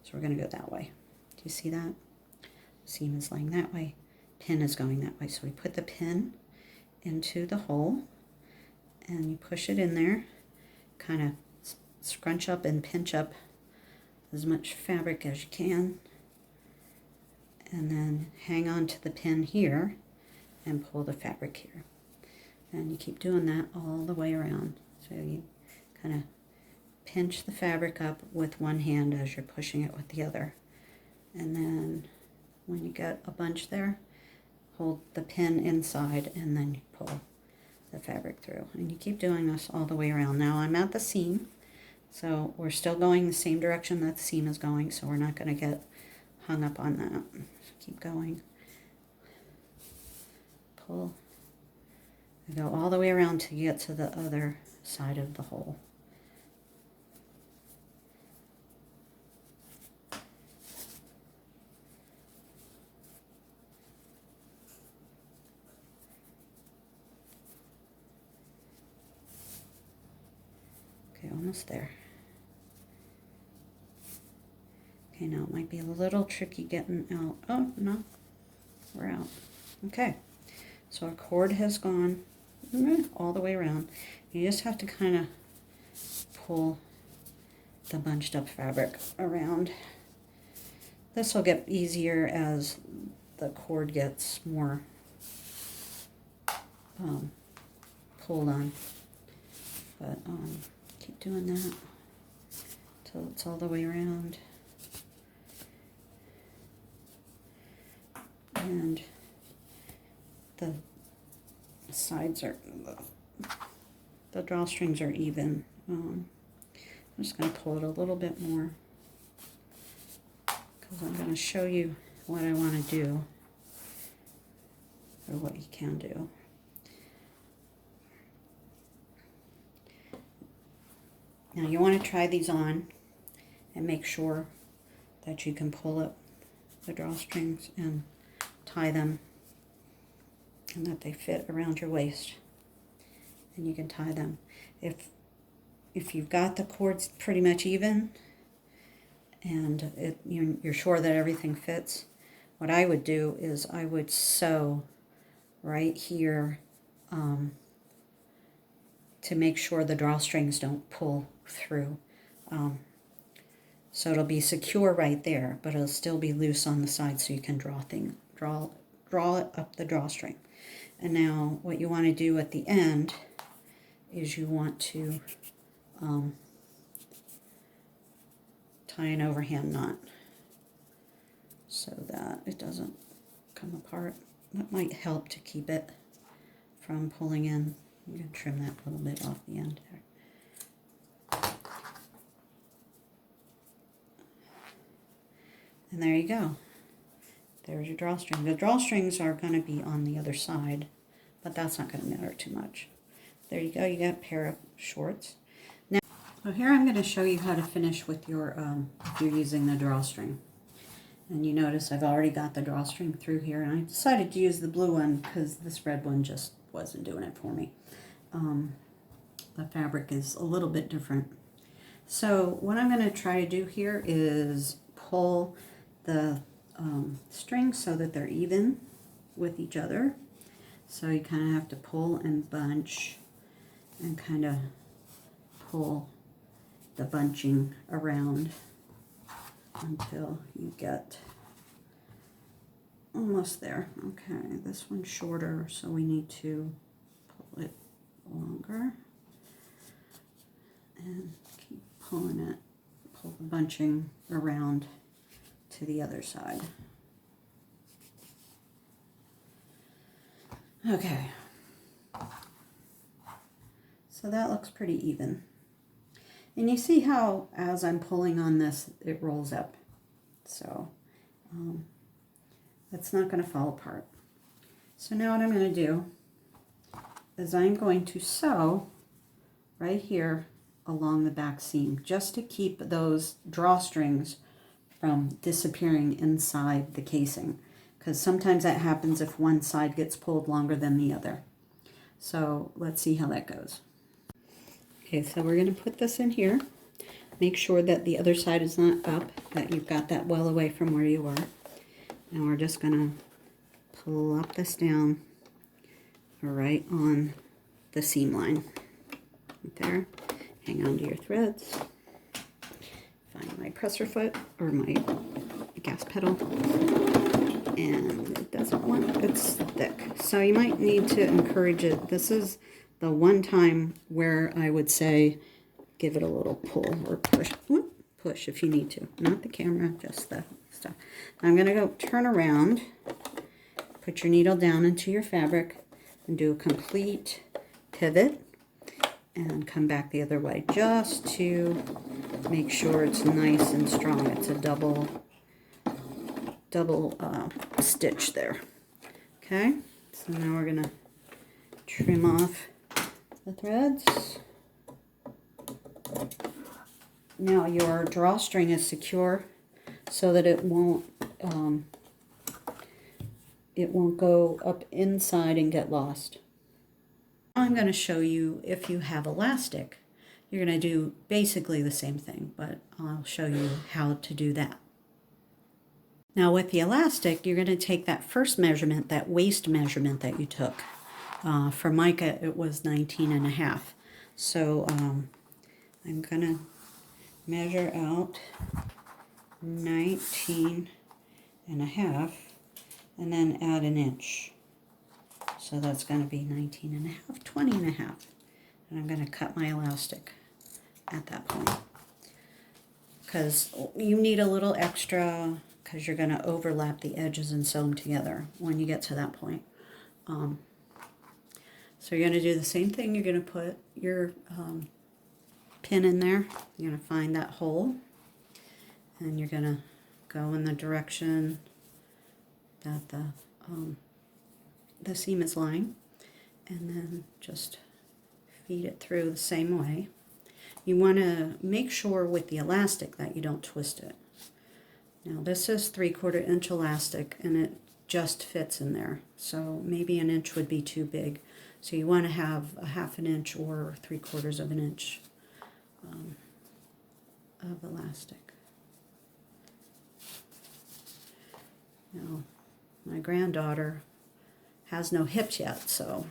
So we're going to go that way. Do you see that? The seam is laying that way. Pin is going that way. So we put the pin into the hole and you push it in there, kind of scrunch up and pinch up as much fabric as you can, and then hang on to the pin here and pull the fabric here. And you keep doing that all the way around. So you kind of pinch the fabric up with one hand as you're pushing it with the other. And then when you get a bunch there, hold the pin inside and then you pull the fabric through. And you keep doing this all the way around. Now I'm at the seam, so we're still going the same direction that the seam is going, so we're not going to get hung up on that. So keep going. Pull. You go all the way around till you get to the other side of the hole. Okay, almost there. Okay, now it might be a little tricky getting out. Oh, no, we're out. Okay, so our cord has gone all the way around. You just have to kind of pull the bunched up fabric around. This will get easier as the cord gets more pulled on. But keep doing that until it's all the way around. And the sides are, the drawstrings are even. I'm just going to pull it a little bit more because I'm going to show you what I want to do, or what you can do. Now you want to try these on and make sure that you can pull up the drawstrings and tie them, and that they fit around your waist, and you can tie them. If if you've got the cords pretty much even and you're sure that everything fits, what I would do is I would sew right here to make sure the drawstrings don't pull through. So it'll be secure right there, but it'll still be loose on the side so you can draw it up the drawstring. And now what you want to do at the end is you want to tie an overhand knot so that it doesn't come apart. That might help to keep it from pulling in. I'm going to trim that a little bit off the end there. And there you go. There's your drawstring. The drawstrings are going to be on the other side, but that's not going to matter too much. There you go. You got a pair of shorts. Now, so here I'm going to show you how to finish with your, if you're using the drawstring. And you notice I've already got the drawstring through here, and I decided to use the blue one because this red one just wasn't doing it for me. The fabric is a little bit different. So what I'm going to try to do here is pull the strings so that they're even with each other. So you kind of have to pull and bunch and kind of pull the bunching around until you get almost there. Okay, this one's shorter, so we need to pull it longer and keep pulling it, pull the bunching around to the other side. Okay, so that looks pretty even. And you see how as I'm pulling on this, it rolls up. So that's not going to fall apart. So now what I'm going to do is I'm going to sew right here along the back seam just to keep those drawstrings from disappearing inside the casing, because sometimes that happens if one side gets pulled longer than the other. So let's see how that goes. Okay, so we're going to put this in here. Make sure that the other side is not up, that you've got that well away from where you are. And we're just going to pull up this down right on the seam line. Right there. Hang on to your threads. Find my presser foot or my gas pedal. And it doesn't want, it's thick. So you might need to encourage it. This is the one time where I would say give it a little pull or push. Push if you need to. Not the camera, just the stuff. I'm going to go turn around, put your needle down into your fabric, and do a complete pivot, and come back the other way just to make sure it's nice and strong. It's a double stitch there. Okay, so now we're going to trim off the threads. Now your drawstring is secure so that it won't go up inside and get lost. I'm going to show you if you have elastic. You're going to do basically the same thing, but I'll show you how to do that. Now with the elastic, you're going to take that first measurement, that waist measurement that you took. For Micah, it was 19.5. So I'm going to measure out 19.5 and then add an inch. So that's going to be 19.5, 20.5. And I'm going to cut my elastic at that point. Because you need a little extra, because you're going to overlap the edges and sew them together when you get to that point. So you're going to do the same thing. You're going to put your pin in there. You're going to find that hole. And you're going to go in the direction that the seam is lying. And then just feed it through the same way. You want to make sure with the elastic that you don't twist it. Now this is 3/4 inch elastic and it just fits in there. So maybe an inch would be too big. So you want to have a 1/2 inch or 3/4 of an inch of elastic. Now, my granddaughter has no hips yet, so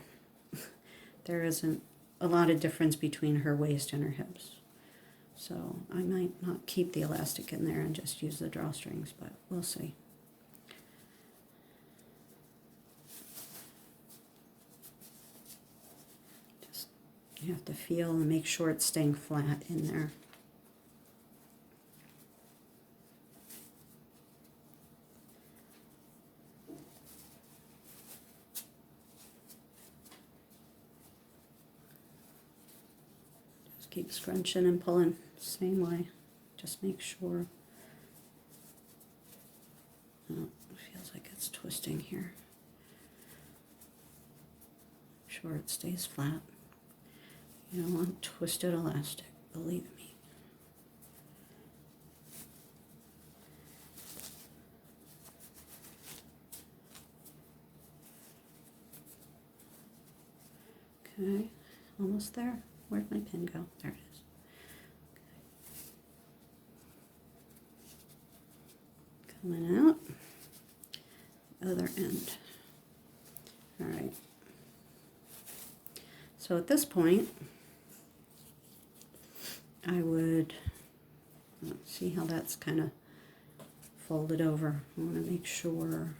there isn't a lot of difference between her waist and her hips. So I might not keep the elastic in there and just use the drawstrings, but we'll see. Just, you have to feel and make sure it's staying flat in there. Keep scrunching and pulling, same way. Just make sure. Oh, it feels like it's twisting here. Make sure it stays flat. You don't want twisted elastic, believe me. Okay, almost there. Where'd my pin go? There it is. Okay. Coming out. Other end. All right. So at this point, I would see how that's kind of folded over. I want to make sure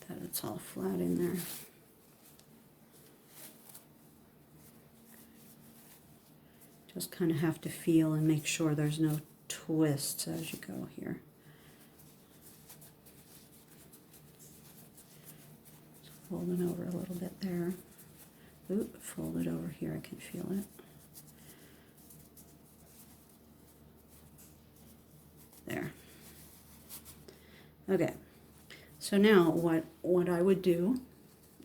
that it's all flat in there. Just kind of have to feel and make sure there's no twists as you go here. Just fold it over a little bit there. Oop, fold it over here, I can feel it. There. Okay. So now what I would do,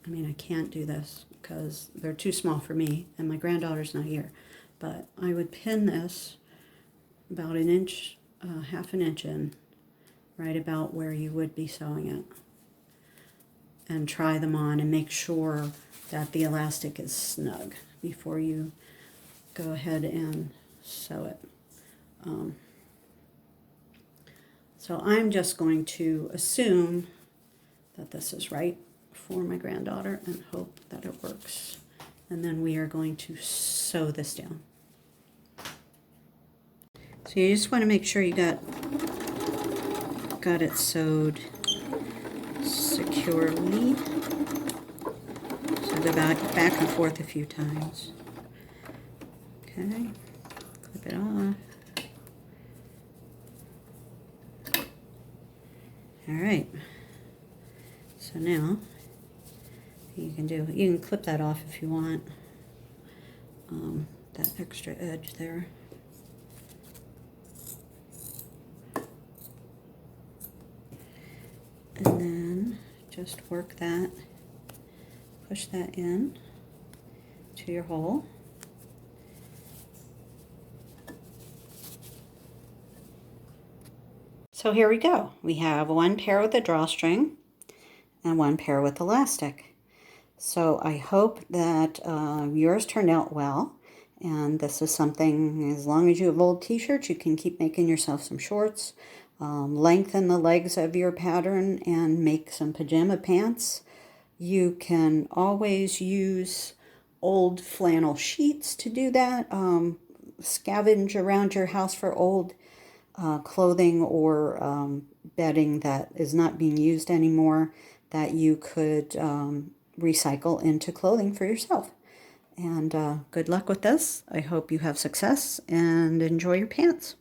I mean, I can't do this because they're too small for me and my granddaughter's not here, but I would pin this about an inch, half an inch in, right about where you would be sewing it, and try them on and make sure that the elastic is snug before you go ahead and sew it. So I'm just going to assume that this is right for my granddaughter and hope that it works. And then we are going to sew this down. So you just want to make sure you got it sewed securely. So go back and forth a few times. Okay, clip it off. All right. So now you can clip that off if you want, that extra edge there. And then just work that, push that in to your hole. So here we go. We have one pair with a drawstring and one pair with elastic. So I hope that yours turned out well, and this is something, as long as you have old t-shirts, you can keep making yourself some shorts, lengthen the legs of your pattern and make some pajama pants. You can always use old flannel sheets to do that. Scavenge around your house for old clothing or bedding that is not being used anymore that you could recycle into clothing for yourself. And good luck with this. I hope you have success and enjoy your pants.